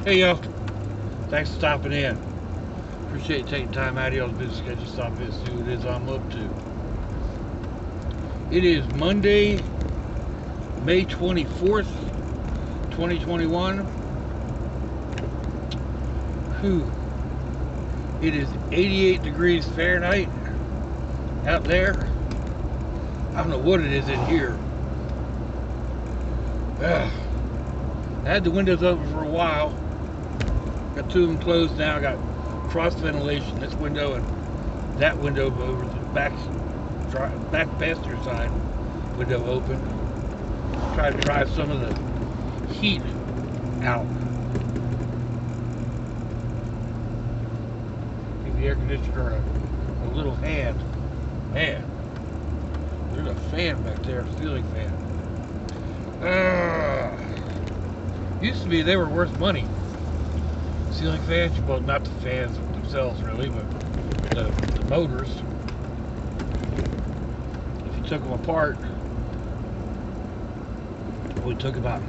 Hey y'all, thanks for stopping in. Appreciate you taking time out of y'all's busy schedule to stop in and see what it is I'm up to. It is Monday, May 24th, 2021. Whew. It is 88 degrees Fahrenheit out there. I don't know what it is in here. I had the windows open for a while. Got two of them closed now. Got cross ventilation. This window and that window over the back passenger side window open. Try to drive some of the heat out. Give the air conditioner a little hand. Man, there's a fan back there, a ceiling fan. Used to be they were worth money. Ceiling fans, well, not the fans themselves really, but the motors. If you took them apart, it would took about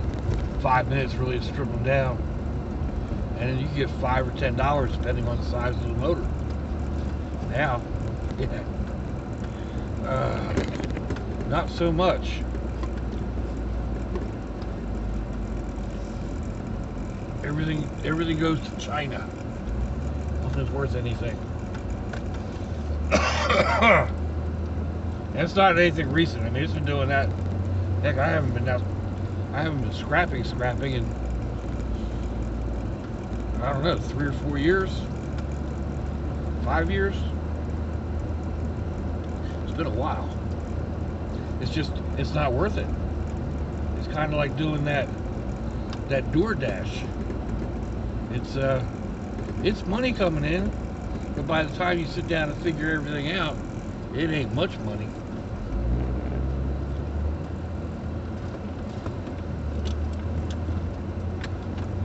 5 minutes really to strip them down, and then you could get $5 or $10 depending on the size of the motor. Now, yeah, not so much. Everything goes to China. Nothing's worth anything. And it's not anything recent. I mean, it's been doing that. Heck, I haven't been scrapping in, I don't know, 3 or 4 years, 5 years. It's been a while. It's not worth it. It's kind of like doing that DoorDash. It's money coming in, but by the time you sit down and figure everything out, it ain't much money.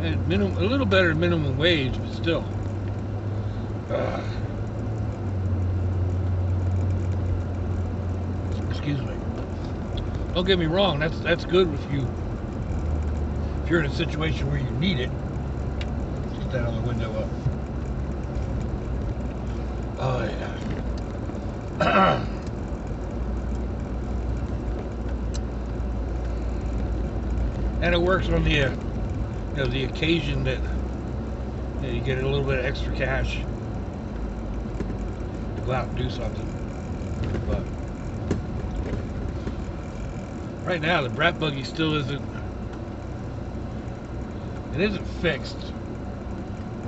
And a little better than minimum wage, but still. Excuse me. Don't get me wrong. That's good if you're in a situation where you need it. Get that on the window up. Oh yeah. And it works on the the occasion that you get a little bit of extra cash to go out and do something. But right now the brat buggy still isn't fixed.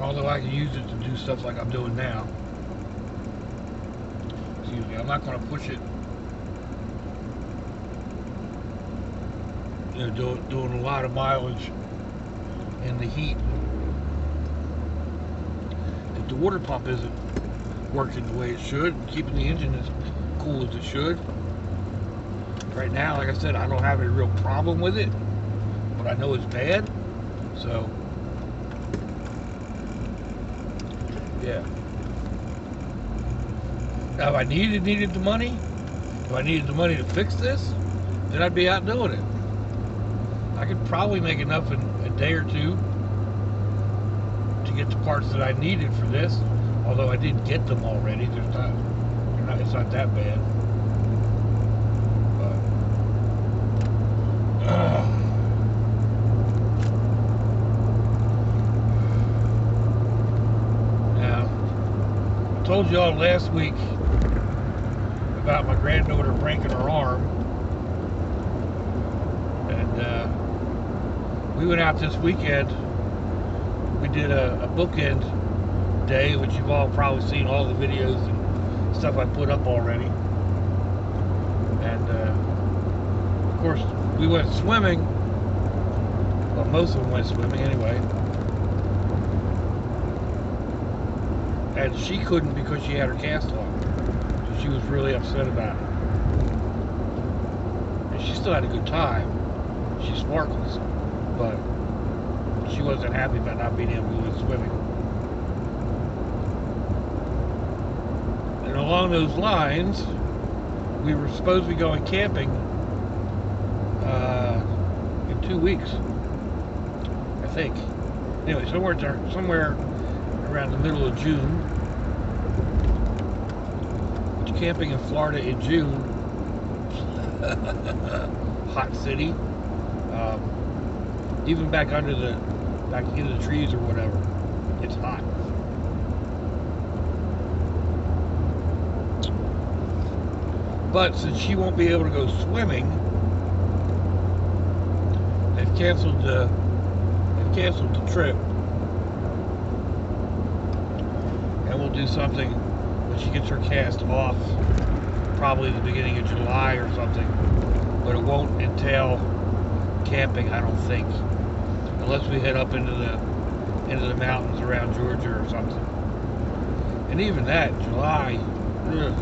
Although I can use it to do stuff like I'm doing now. Excuse me, I'm not going to push it. Doing a lot of mileage in the heat. If the water pump isn't working the way it should, and keeping the engine as cool as it should. Right now, like I said, I don't have a real problem with it, but I know it's bad. So, yeah. Now, if I needed the money, to fix this, then I'd be out doing it. I could probably make enough in a day or two to get the parts that I needed for this. Although I did get them already, it's not that bad. But, now, I told y'all last week about my granddaughter breaking her arm, and we went out this weekend. We did a bookend day, which you've all probably seen all the videos and stuff I put up already. And of course, we went swimming. Well, most of them went swimming anyway. And she couldn't because she had her cast on. So she was really upset about it. And she still had a good time. She sparkles. But she wasn't happy about not being able to go swimming. And along those lines, we were supposed to be going camping in 2 weeks, I think. Anyway, somewhere around the middle of June. Which camping in Florida in June, hot city. Even back into the trees or whatever, it's hot. But since she won't be able to go swimming, they've canceled the trip, and we'll do something when she gets her cast off, probably the beginning of July or something. But it won't entail camping, I don't think, unless we head up into the mountains around Georgia or something. And even that, July, ugh,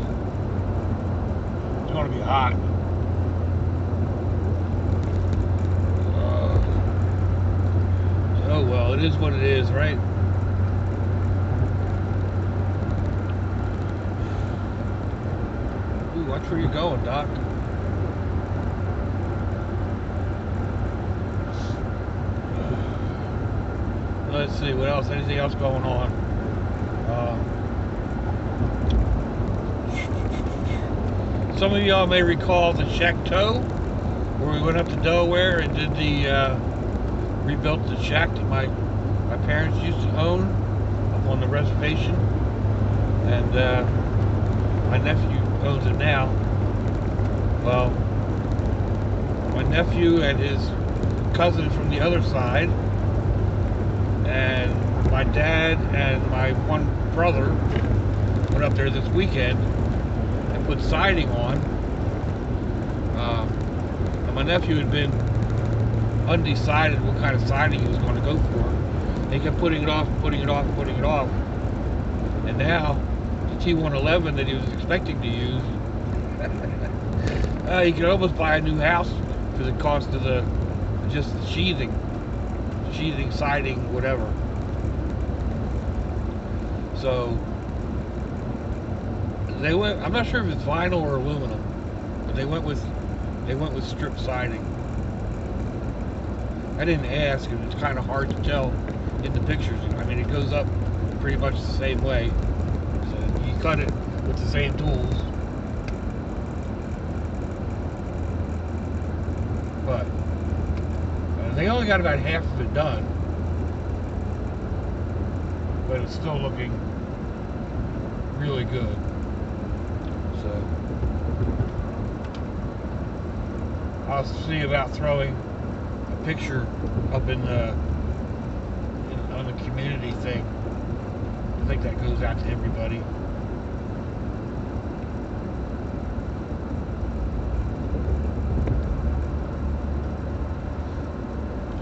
it's going to be hot. Oh well, it is what it is, right? Ooh, watch where you're going, Doc. Let's see, what else? Anything else going on? Some of y'all may recall the Chateau, where we went up to Delaware and did the rebuilt the shack that my parents used to own up on the reservation, and my nephew owns it now. Well, my nephew and his cousin from the other side, and my dad and my one brother went up there this weekend and put siding on. And my nephew had been undecided what kind of siding he was going to go for. He kept putting it off, putting it off, putting it off. And now, the T111 that he was expecting to use, he could almost buy a new house for the cost of just the sheathing, siding, whatever. So, they went, I'm not sure if it's vinyl or aluminum, but they went with strip siding. I didn't ask, and it's kind of hard to tell in the pictures. I mean, it goes up pretty much the same way. So you cut it with the same tools. But they only got about half of it done. But it's still looking really good. So I'll see about throwing a picture up on the community thing. I think that goes out to everybody.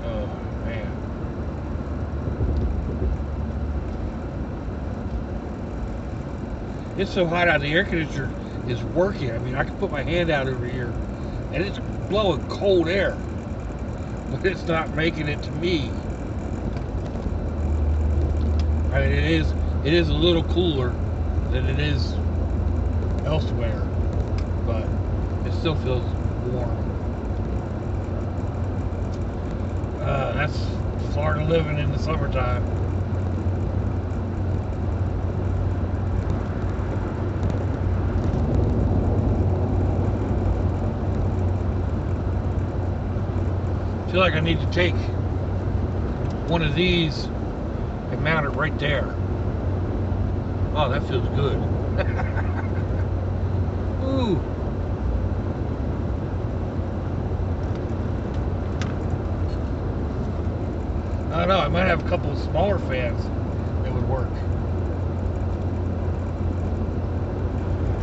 Oh man. It's so hot out, the air conditioner is working. I mean, I can put my hand out over here and it's blowing cold air, but it's not making it to me. I mean, it is a little cooler than it is elsewhere, but it still feels warm. That's Florida living in the summertime. I feel like I need to take one of these and mount it right there. Oh, that feels good. Ooh. I don't know, I might have a couple of smaller fans that would work.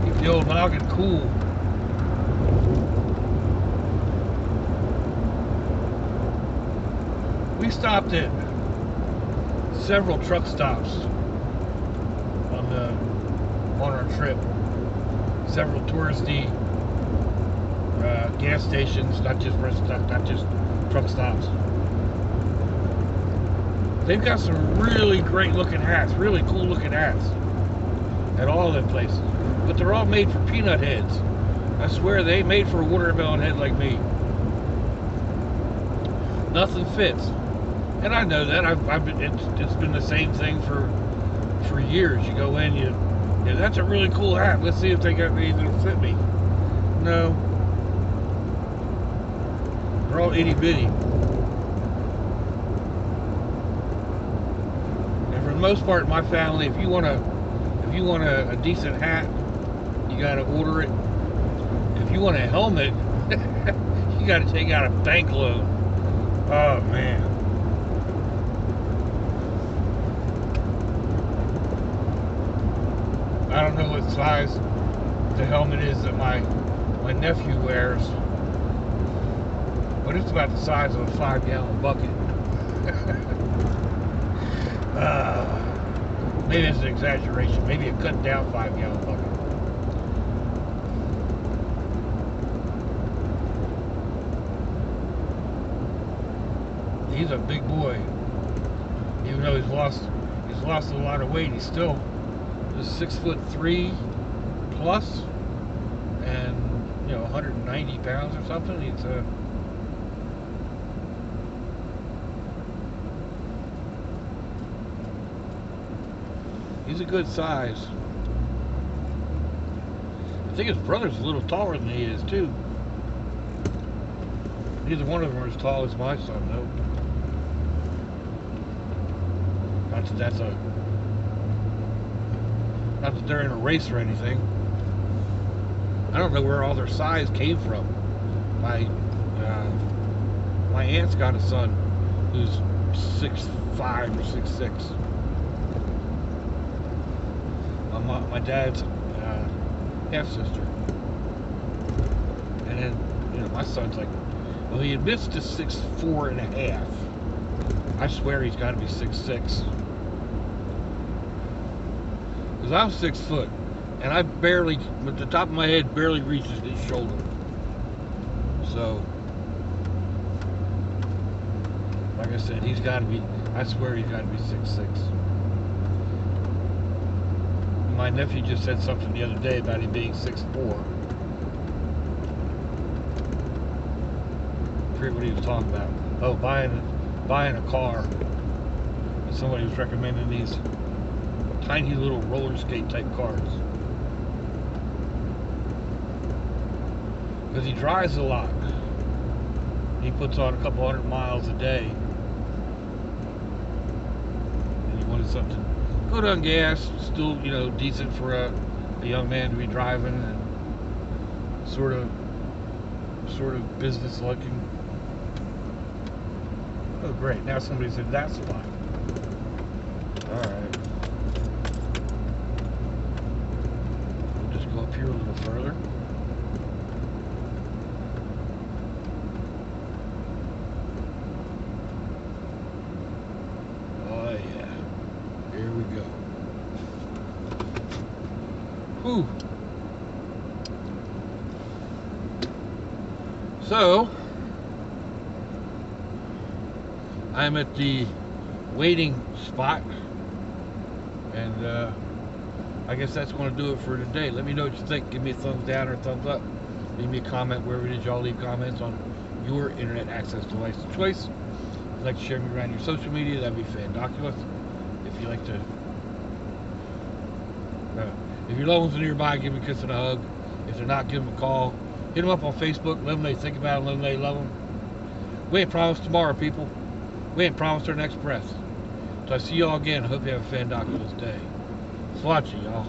Keep the old noggin cool. We stopped at several truck stops on our trip. Several touristy gas stations, not just truck stops. They've got some really great looking hats, really cool looking hats at all of them places. But they're all made for peanut heads. I swear they ain't made for a watermelon head like me. Nothing fits. And I know that it's been the same thing for years. You go in, yeah, that's a really cool hat. Let's see if they got any that'll fit me. No, they're all itty bitty. And for the most part, in my family, if you want a decent hat, you got to order it. If you want a helmet, you got to take out a bank loan. Oh man. I don't know what size the helmet is that my nephew wears, but it's about the size of a 5-gallon bucket. Maybe it's an exaggeration. Maybe a cut down 5-gallon bucket. He's a big boy. Even though he's lost a lot of weight, he's still 6'3" plus, and 190 pounds or something. He's a good size. I think his brother's a little taller than he is too. Neither one of them are as tall as my son, though. Not that they're in a race or anything. I don't know where all their size came from. My aunt's got a son who's 6'5" or 6'6". My dad's half sister, and then my son's like, well, he admits to 6'4.5". I swear he's got to be 6'6". Because I'm 6 foot, and I barely, at the top of my head, barely reaches his shoulder. So, like I said, he's got to be, I swear he's got to be 6'6". My nephew just said something the other day about him being 6'4". I forget what he was talking about. Oh, buying a car. Somebody was recommending these tiny little roller skate type cars. Because he drives a lot. He puts on a couple 100 miles a day. And he wanted something good on gas, still, decent for a young man to be driving, and sort of business looking. Oh great, now somebody's in that spot. Alright. We'll just go up here a little further. Oh yeah. Here we go. Whew. So, I'm at the waiting spot, and I guess that's going to do it for today. Let me know what you think. Give me a thumbs down or a thumbs up. Leave me a comment wherever it is y'all leave comments on your internet access device of choice. If you'd like to share me around your social media, that'd be fandoculous. If you like to, if your loved ones are nearby, give them a kiss and a hug. If they're not, give them a call. Hit them up on Facebook. Let them know you think about them. Let them know you love them. We ain't promised tomorrow, people. We ain't promised our next breath. So I see y'all again. I hope you have a fandoculous day. Swatchy, y'all.